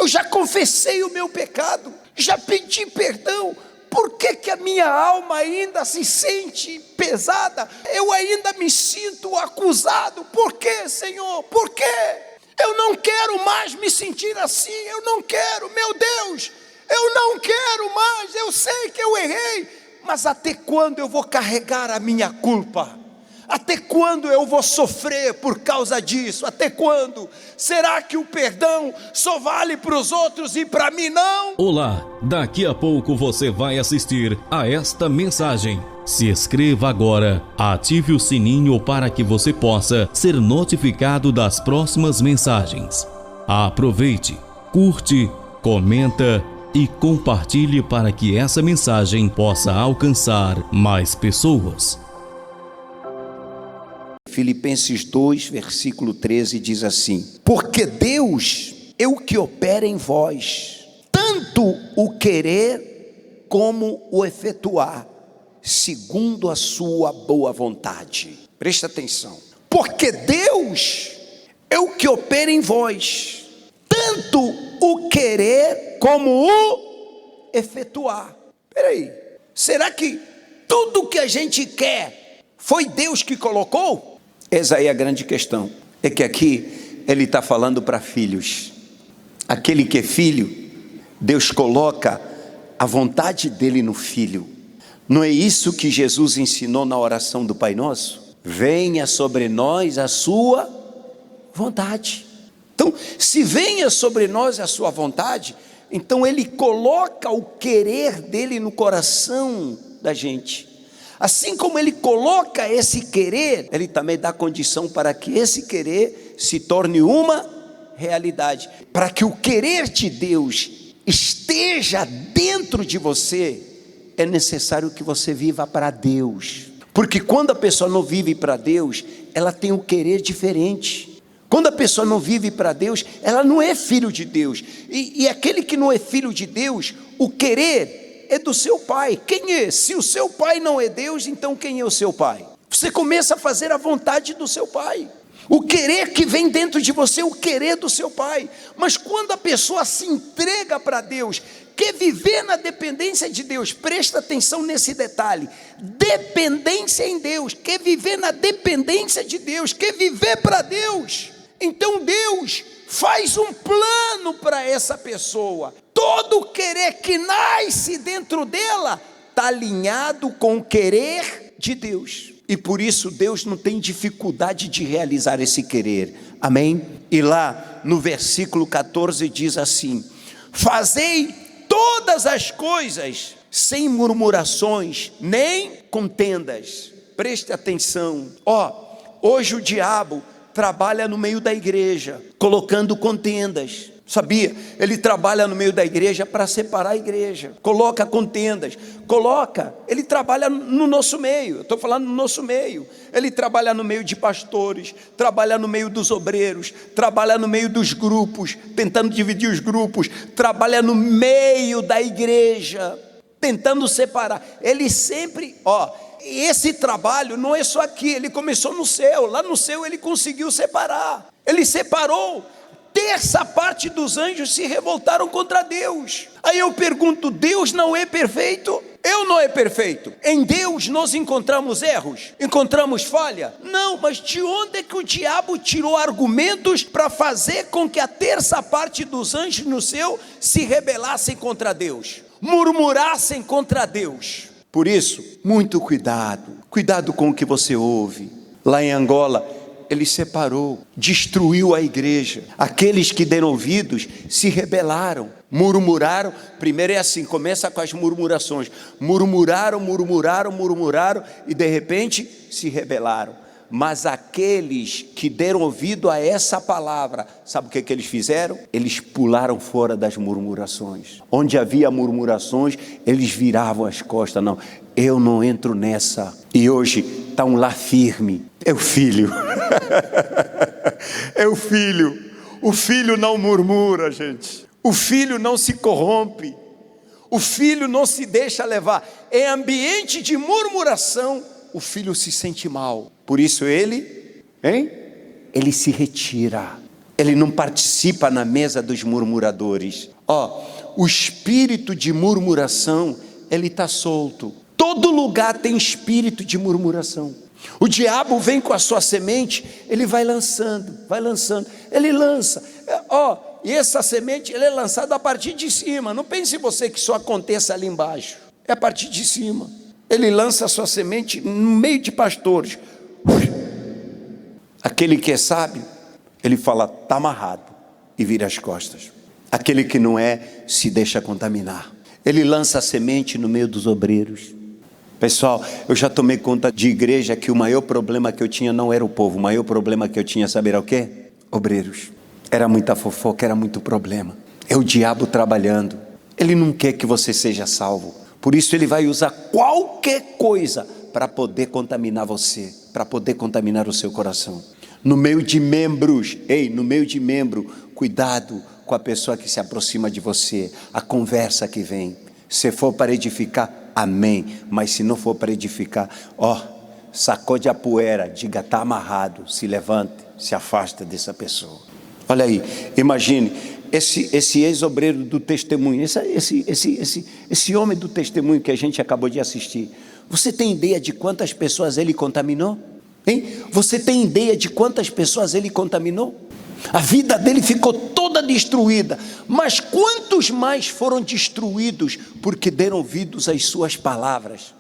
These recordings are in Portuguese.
Eu já confessei o meu pecado, já pedi perdão. Por que a minha alma ainda se sente pesada? Eu ainda me sinto acusado. Por quê, Senhor? Por quê? Eu não quero mais me sentir assim. Eu não quero, meu Deus. Eu não quero mais. Eu sei que eu errei. Mas até quando eu vou carregar a minha culpa? Até quando eu vou sofrer por causa disso? Até quando? Será que o perdão só vale para os outros e para mim não? Olá, daqui a pouco você vai assistir a esta mensagem. Se inscreva agora, ative o sininho para que você possa ser notificado das próximas mensagens. Aproveite, curte, comenta e compartilhe para que essa mensagem possa alcançar mais pessoas. Filipenses 2, versículo 13 diz assim: porque Deus é o que opera em vós, tanto o querer como o efetuar, segundo a sua boa vontade. Presta atenção. Porque Deus é o que opera em vós, tanto o querer como o efetuar. Peraí, será que tudo que a gente quer foi Deus que colocou? Essa aí é a grande questão. É que aqui ele está falando para filhos. Aquele que é filho, Deus coloca a vontade dele no filho. Não é isso que Jesus ensinou na oração do Pai Nosso? Venha sobre nós a sua vontade. Então, se venha sobre nós a sua vontade, então ele coloca o querer dele no coração da gente. Assim como ele coloca esse querer, ele também dá condição para que esse querer se torne uma realidade. Para que o querer de Deus esteja dentro de você, é necessário que você viva para Deus. Porque quando a pessoa não vive para Deus, ela tem um querer diferente. Quando a pessoa não vive para Deus, ela não é filho de Deus. E aquele que não é filho de Deus, o querer é do seu pai. Quem é? Se o seu pai não é Deus, então quem é o seu pai? Você começa a fazer a vontade do seu pai. O querer que vem dentro de você, o querer do seu pai. Mas quando a pessoa se entrega para Deus, quer viver na dependência de Deus, presta atenção nesse detalhe, dependência em Deus, quer viver na dependência de Deus, quer viver para Deus, então Deus faz um plano para essa pessoa. Todo querer que nasce dentro dela está alinhado com o querer de Deus. E por isso Deus não tem dificuldade de realizar esse querer. Amém? E lá no versículo 14 diz assim: fazei todas as coisas sem murmurações, nem contendas. Preste atenção. Hoje o diabo trabalha no meio da igreja, colocando contendas. Sabia? Ele trabalha no meio da igreja para separar a igreja, coloca contendas, ele trabalha no nosso meio, eu estou falando no nosso meio, ele trabalha no meio de pastores, trabalha no meio dos obreiros, trabalha no meio dos grupos, tentando dividir os grupos, trabalha no meio da igreja, tentando separar. Ele sempre, esse trabalho não é só aqui, ele começou no céu, lá no céu ele conseguiu separar, ele separou. Terça parte dos anjos se revoltaram contra Deus. Aí eu pergunto, Deus não é perfeito? Eu não é perfeito. Em Deus nós encontramos erros, encontramos falha? Não, mas de onde é que o diabo tirou argumentos para fazer com que a terça parte dos anjos no céu se rebelassem contra Deus, murmurassem contra Deus? Por isso, muito cuidado com o que você ouve. Lá em Angola, ele separou, destruiu a igreja. Aqueles que deram ouvidos se rebelaram, murmuraram. Primeiro é assim, começa com as murmurações. Murmuraram e de repente se rebelaram. Mas aqueles que deram ouvido a essa palavra, sabe o que eles fizeram? Eles pularam fora das murmurações. Onde havia murmurações, eles viravam as costas. Não, eu não entro nessa. E hoje está um lá firme. É o filho. É o filho. O filho não murmura, gente. O filho não se corrompe. O filho não se deixa levar. Em ambiente de murmuração, o filho se sente mal. Por isso ele se retira. ele não participa na mesa dos murmuradores. O espírito de murmuração, ele está solto. Todo lugar tem espírito de murmuração. O diabo vem com a sua semente, ele vai lançando, ele lança. E essa semente, ela é lançada a partir de cima. Não pense você que só aconteça ali embaixo. É a partir de cima. Ele lança a sua semente no meio de pastores. Aquele que é sábio, ele fala, está amarrado, e vira as costas. Aquele que não é, se deixa contaminar. Ele lança a semente no meio dos obreiros. Pessoal, eu já tomei conta de igreja que o maior problema que eu tinha não era o povo. O maior problema que eu tinha, saber o quê? Obreiros. Era muita fofoca, era muito problema. É o diabo trabalhando. Ele não quer que você seja salvo. Por isso ele vai usar qualquer coisa para poder contaminar você, para poder contaminar o seu coração. No meio de membros, cuidado com a pessoa que se aproxima de você, a conversa que vem. Se for para edificar, amém. Mas se não for para edificar, sacode a poeira, diga, está amarrado, se levante, se afasta dessa pessoa. Olha aí, imagine, esse ex-obreiro do testemunho, esse homem do testemunho que a gente acabou de assistir, você tem ideia de quantas pessoas ele contaminou? Hein? Você tem ideia de quantas pessoas ele contaminou? A vida dele ficou toda destruída, mas quantos mais foram destruídos porque deram ouvidos às suas palavras?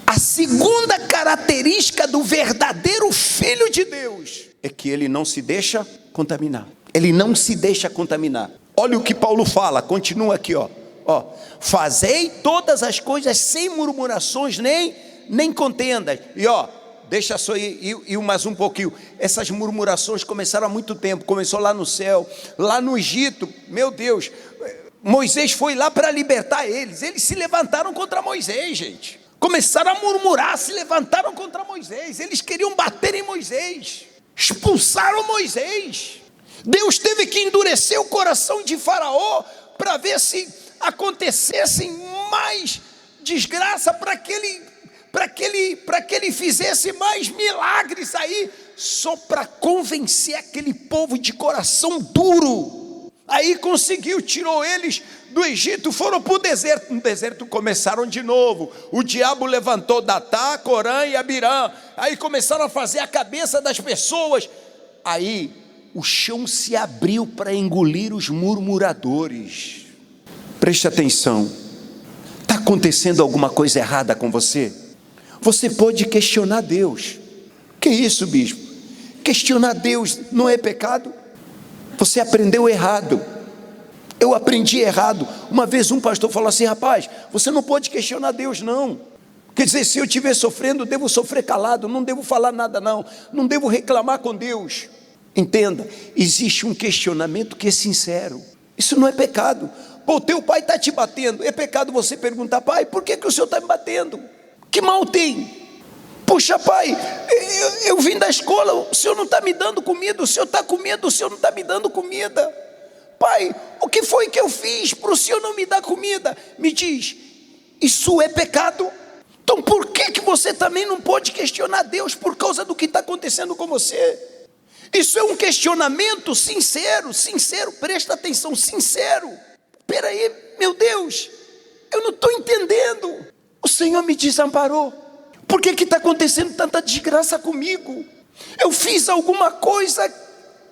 A segunda característica do verdadeiro Filho de Deus é que ele não se deixa contaminar. Ele não se deixa contaminar. Olha o que Paulo fala, continua aqui, fazei todas as coisas sem murmurações nem contendas. E deixa só ir mais um pouquinho. Essas murmurações começaram há muito tempo. Começou lá no céu, lá no Egito. Meu Deus, Moisés foi lá para libertar eles. Eles se levantaram contra Moisés, gente. Começaram a murmurar, se levantaram contra Moisés. Eles queriam bater em Moisés. Expulsaram Moisés. Deus teve que endurecer o coração de Faraó para ver se acontecesse mais desgraça, para que ele fizesse mais milagres aí, só para convencer aquele povo de coração duro. Aí conseguiu, tirou eles do Egito, foram para o deserto. No deserto começaram de novo. O diabo levantou Datá, Corã e Abirã. Aí começaram a fazer a cabeça das pessoas. Aí o chão se abriu para engolir os murmuradores. Preste atenção. Está acontecendo alguma coisa errada com você? Você pode questionar Deus. Que isso, bispo? Questionar Deus não é pecado? Você aprendeu errado. Eu aprendi errado. Uma vez um pastor falou assim, rapaz, você não pode questionar Deus não. Quer dizer, se eu estiver sofrendo, eu devo sofrer calado, não devo falar nada não devo reclamar com Deus. Entenda, existe um questionamento que é sincero. Isso não é pecado. Pô, teu pai está te batendo. É pecado você perguntar, pai, por que o senhor está me batendo? Que mal tem? Puxa, pai, eu vim da escola, o senhor não está me dando comida, o senhor está com medo, o senhor não está me dando comida. Pai, o que foi que eu fiz para o senhor não me dar comida? Me diz, isso é pecado? Então por que você também não pode questionar Deus por causa do que está acontecendo com você? Isso é um questionamento sincero, presta atenção, sincero. Espera aí, meu Deus, eu não estou entendendo. O Senhor me desamparou. Por que está acontecendo tanta desgraça comigo? Eu fiz alguma coisa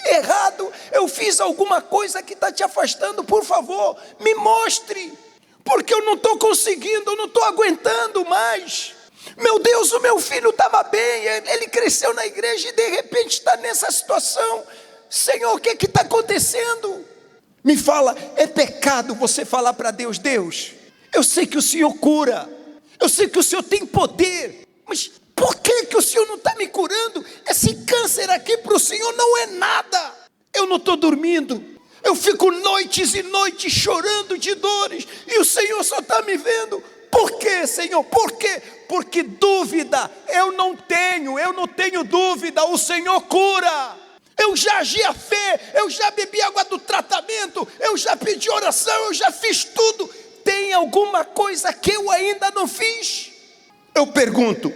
errado? Eu fiz alguma coisa que está te afastando? Por favor, me mostre. Porque eu não estou conseguindo, eu não estou aguentando mais. Meu Deus, o meu filho estava bem, ele cresceu na igreja e de repente está nessa situação. Senhor, o que está acontecendo? Me fala, é pecado você falar para Deus, Deus, eu sei que o Senhor cura, eu sei que o Senhor tem poder, mas por que o Senhor não está me curando? Esse câncer aqui para o Senhor não é nada. Eu não estou dormindo, eu fico noites e noites chorando de dores e o Senhor só está me vendo. Por quê, Senhor? Por quê? Porque dúvida eu não tenho dúvida, o Senhor cura. Eu já agi a fé, eu já bebi água do tratamento, eu já pedi oração, eu já fiz tudo. Tem alguma coisa que eu ainda não fiz? Eu pergunto,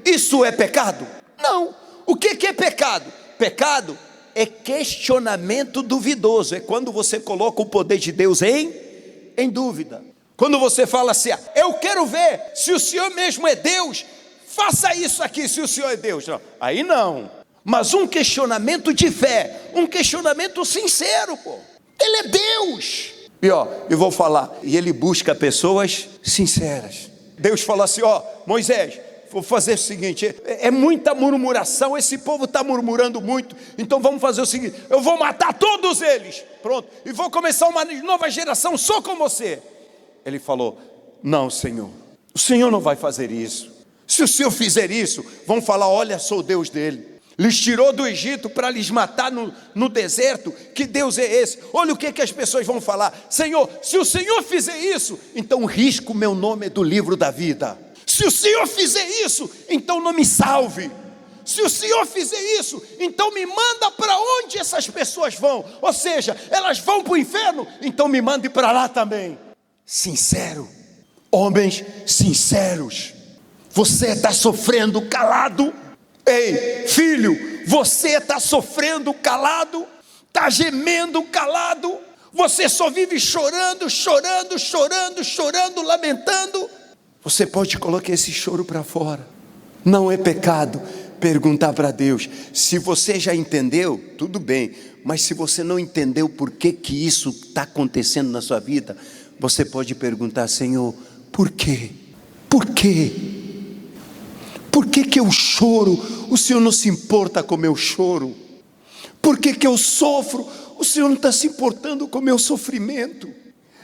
isso é pecado? Não. O que é pecado? Pecado é questionamento duvidoso, é quando você coloca o poder de Deus em dúvida. Quando você fala assim, eu quero ver se o Senhor mesmo é Deus, faça isso aqui se o Senhor é Deus. Não, aí não. Mas um questionamento de fé, um questionamento sincero, pô. Ele é Deus. E eu vou falar, e ele busca pessoas sinceras. Deus fala assim, Moisés, vou fazer o seguinte, é muita murmuração, esse povo está murmurando muito, então vamos fazer o seguinte, eu vou matar todos eles, pronto, e vou começar uma nova geração só com você. Ele falou, não, Senhor, o Senhor não vai fazer isso. Se o Senhor fizer isso, vão falar, olha, sou o Deus dele. Lhes tirou do Egito para lhes matar no deserto, que Deus é esse? Olha o que as pessoas vão falar, Senhor, se o Senhor fizer isso, então risco o meu nome do livro da vida. Se o Senhor fizer isso, então não me salve. Se o Senhor fizer isso, então me manda para onde essas pessoas vão. Ou seja, elas vão para o inferno, então me mande para lá também. Sincero, homens sinceros. Você está sofrendo calado? Ei, filho, você está sofrendo calado? Está gemendo calado? Você só vive chorando, lamentando? Você pode colocar esse choro para fora. Não é pecado perguntar para Deus. Se você já entendeu, tudo bem. Mas se você não entendeu por que isso está acontecendo na sua vida, você pode perguntar, Senhor, por quê? Por quê? Por que eu choro? O Senhor não se importa com o meu choro. Por que eu sofro? O Senhor não está se importando com o meu sofrimento.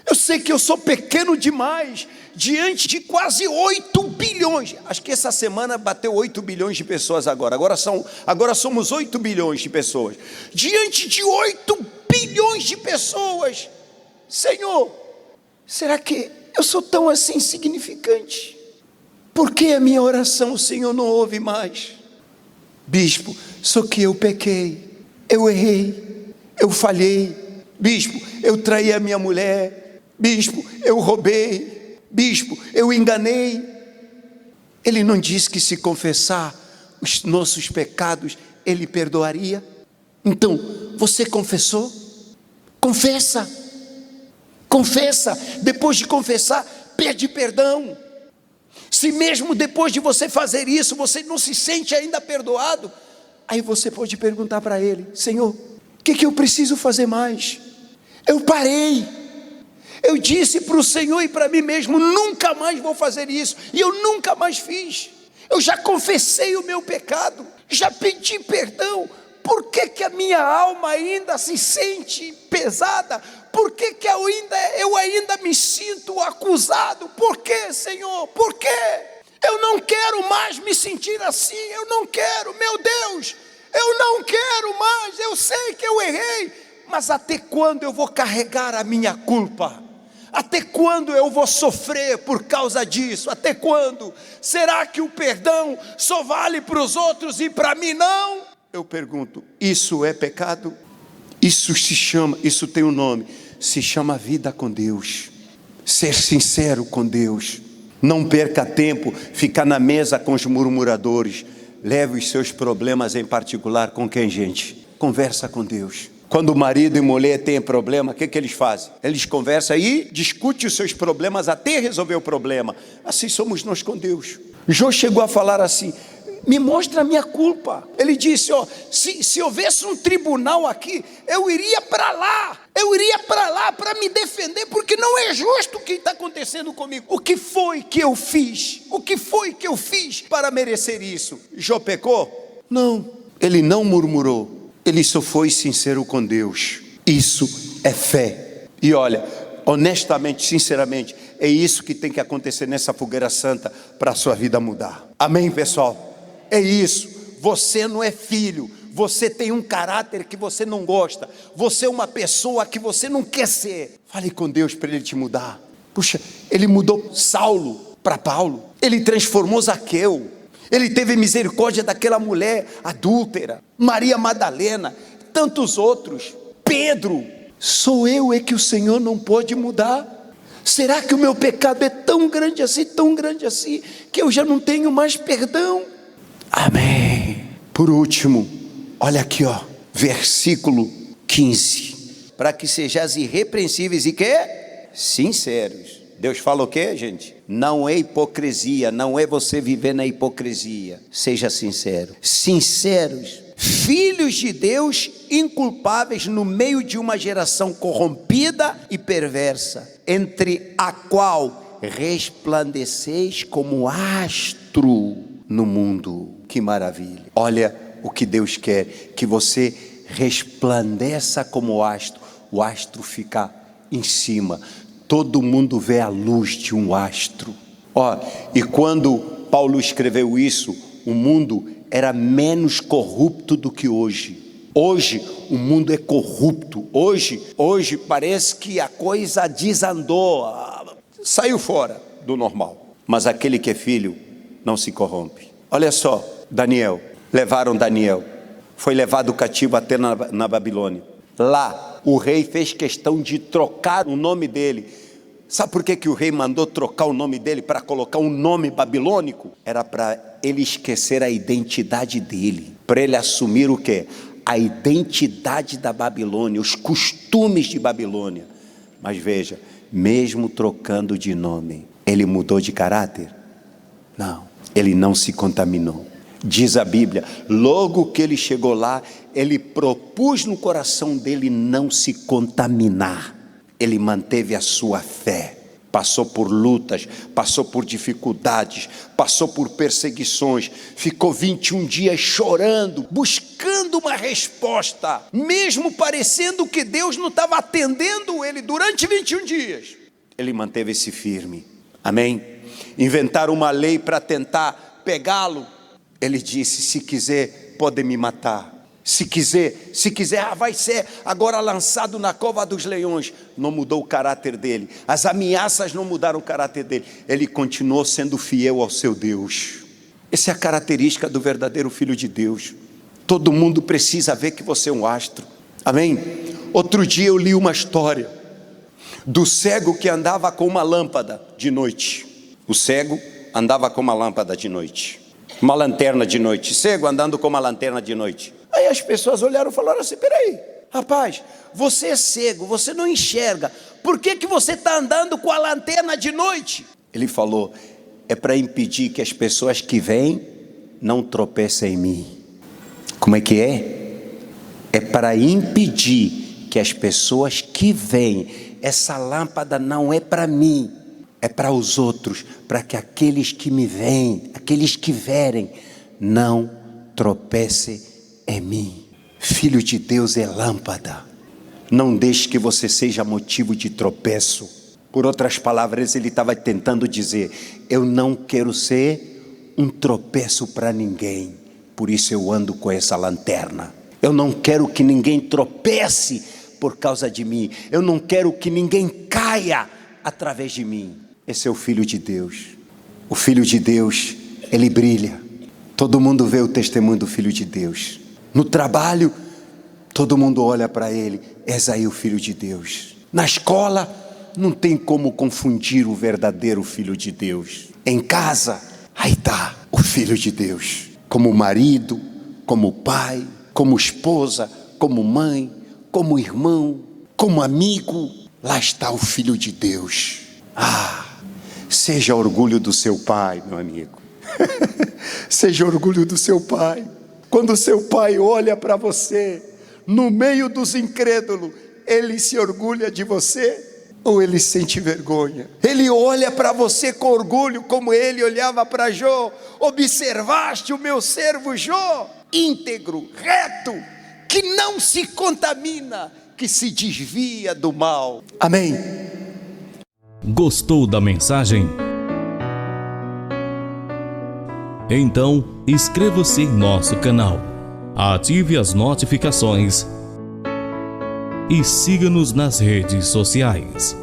Eu sei que eu sou pequeno demais, diante de quase 8 bilhões. Acho que essa semana bateu 8 bilhões de pessoas agora somos 8 bilhões de pessoas. Diante de 8 bilhões de pessoas, Senhor, será que eu sou tão assim insignificante? Por que a minha oração o Senhor não ouve mais? Bispo, só que eu pequei, eu errei, eu falhei. Bispo, eu traí a minha mulher. Bispo, eu roubei. Bispo, eu enganei. Ele não disse que se confessar os nossos pecados, Ele perdoaria? Então, você confessou? Confessa. Depois de confessar, pede perdão. Se mesmo depois de você fazer isso, você não se sente ainda perdoado, aí você pode perguntar para Ele, Senhor, o que eu preciso fazer mais? Eu parei, eu disse para o Senhor e para mim mesmo, nunca mais vou fazer isso, e eu nunca mais fiz. Eu já confessei o meu pecado, já pedi perdão. Por que a minha alma ainda se sente pesada? Por que eu ainda me sinto acusado? Por que, Senhor? Por quê? Eu não quero mais me sentir assim, eu não quero, meu Deus, eu não quero mais, eu sei que eu errei, mas até quando eu vou carregar a minha culpa? Até quando eu vou sofrer por causa disso? Até quando? Será que o perdão só vale para os outros e para mim não? Eu pergunto, isso é pecado? Isso tem um nome, se chama vida com Deus. Ser sincero com Deus. Não perca tempo, ficar na mesa com os murmuradores. Leve os seus problemas em particular com quem, gente? Conversa com Deus. Quando o marido e mulher têm problema, o que eles fazem? Eles conversam e discutem os seus problemas até resolver o problema. Assim somos nós com Deus. Jó chegou a falar assim, me mostra a minha culpa. Ele disse, se houvesse um tribunal aqui, eu iria para lá para me defender, porque não é justo o que está acontecendo comigo. O que foi que eu fiz? O que foi que eu fiz para merecer isso? Jó pecou? Não, ele não murmurou, ele só foi sincero com Deus. Isso é fé. E olha, honestamente, sinceramente, é isso que tem que acontecer nessa fogueira santa para a sua vida mudar. Amém, pessoal? É isso, você não é filho, você tem um caráter que você não gosta, você é uma pessoa que você não quer ser. Fale com Deus para Ele te mudar. Puxa, Ele mudou Saulo para Paulo, Ele transformou Zaqueu, Ele teve misericórdia daquela mulher adúltera, Maria Madalena, tantos outros, Pedro. Sou eu é que o Senhor não pode mudar? Será que o meu pecado é tão grande assim, que eu já não tenho mais perdão? Amém. Por último, olha aqui, versículo 15. Para que sejais irrepreensíveis e quê? Sinceros. Deus fala o quê, gente? Não é hipocrisia, não é você viver na hipocrisia. Seja sincero. Sinceros, filhos de Deus, inculpáveis no meio de uma geração corrompida e perversa, entre a qual resplandeceis como astro no mundo. Que maravilha. Olha o que Deus quer, que você resplandeça como astro. O astro fica em cima. Todo mundo vê a luz de um astro. E quando Paulo escreveu isso, o mundo era menos corrupto do que hoje. Hoje o mundo é corrupto. Hoje parece que a coisa desandou, saiu fora do normal. Mas aquele que é filho não se corrompe. Olha só, Daniel, levaram Daniel, foi levado cativo até na Babilônia. Lá o rei fez questão de trocar o nome dele. Sabe por que o rei mandou trocar o nome dele para colocar um nome babilônico? Era para ele esquecer a identidade dele, para ele assumir o quê? A identidade da Babilônia, os costumes de Babilônia. Mas veja, mesmo trocando de nome, ele mudou de caráter? Não, ele não se contaminou. Diz a Bíblia, logo que ele chegou lá, ele propôs no coração dele não se contaminar. Ele manteve a sua fé, passou por lutas, passou por dificuldades, passou por perseguições, ficou 21 dias chorando, buscando uma resposta, mesmo parecendo que Deus não estava atendendo ele durante 21 dias. Ele manteve-se firme, amém? Inventaram uma lei para tentar pegá-lo. Ele disse, se quiser, pode me matar. Se quiser, vai ser agora lançado na cova dos leões. Não mudou o caráter dele. As ameaças não mudaram o caráter dele. Ele continuou sendo fiel ao seu Deus. Essa é a característica do verdadeiro filho de Deus. Todo mundo precisa ver que você é um astro. Amém? Outro dia eu li uma história do cego que andava com uma lâmpada de noite. O cego andava com uma lâmpada de noite. Uma lanterna de noite. Cego andando com uma lanterna de noite. Aí as pessoas olharam e falaram assim, peraí, rapaz, você é cego, você não enxerga, por que você está andando com a lanterna de noite? Ele falou, é para impedir que as pessoas que vêm não tropecem em mim. Como é que é? É para impedir que as pessoas que vêm, essa lâmpada não é para mim, é para os outros, para que aqueles que me veem, aqueles que verem, não tropecem em mim. Filho de Deus é lâmpada. Não deixe que você seja motivo de tropeço. Por outras palavras, ele estava tentando dizer, eu não quero ser um tropeço para ninguém, por isso eu ando com essa lanterna. Eu não quero que ninguém tropece por causa de mim. Eu não quero que ninguém caia através de mim. Esse é o Filho de Deus. O Filho de Deus, ele brilha. Todo mundo vê o testemunho do Filho de Deus. No trabalho, todo mundo olha para ele. És aí o Filho de Deus. Na escola, não tem como confundir o verdadeiro Filho de Deus. Em casa, aí está o Filho de Deus. Como marido, como pai, como esposa, como mãe, como irmão, como amigo. Lá está o Filho de Deus. Seja orgulho do seu pai, meu amigo. Seja orgulho do seu pai. Quando seu pai olha para você, no meio dos incrédulos, ele se orgulha de você ou ele sente vergonha? Ele olha para você com orgulho, como ele olhava para Jó. Observaste o meu servo Jó, íntegro, reto, que não se contamina, que se desvia do mal. Amém? Gostou da mensagem? Então, inscreva-se em nosso canal, ative as notificações e siga-nos nas redes sociais.